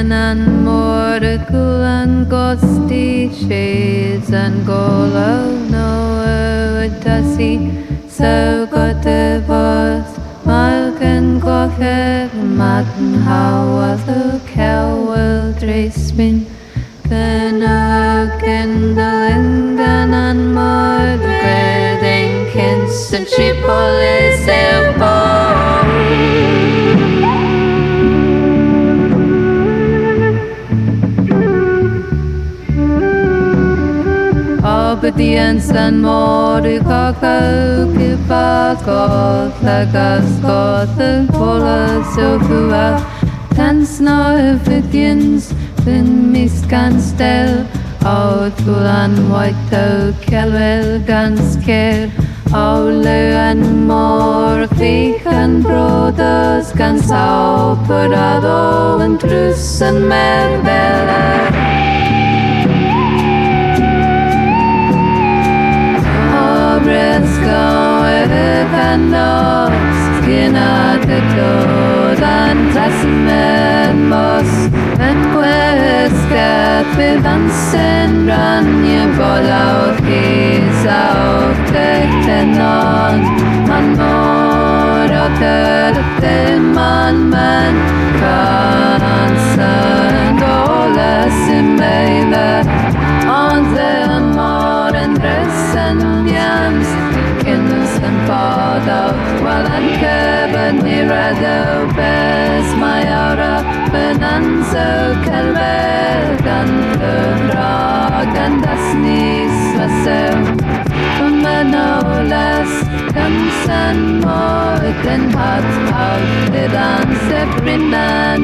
Yma'dn mor gosti, Shedhans golow, nosow tassi, so godhvos, margh gothyek, Yma'dn whath, kelwel, dres, Kernowek in the Yma'dn mor, Gwir and Tripolis obedience and more godhvos tans no begins when miscan stel outgulan whath kelwel gan scare and more and brothers gan sauperado and trus and mervela and tassi and Shedhans ran je golow out man mor man and Immerse on the more and dres and yams and father well and Pybryn Mor bes my aura benanzo kelwel and asnis no less and more than hearts out Shedhans every man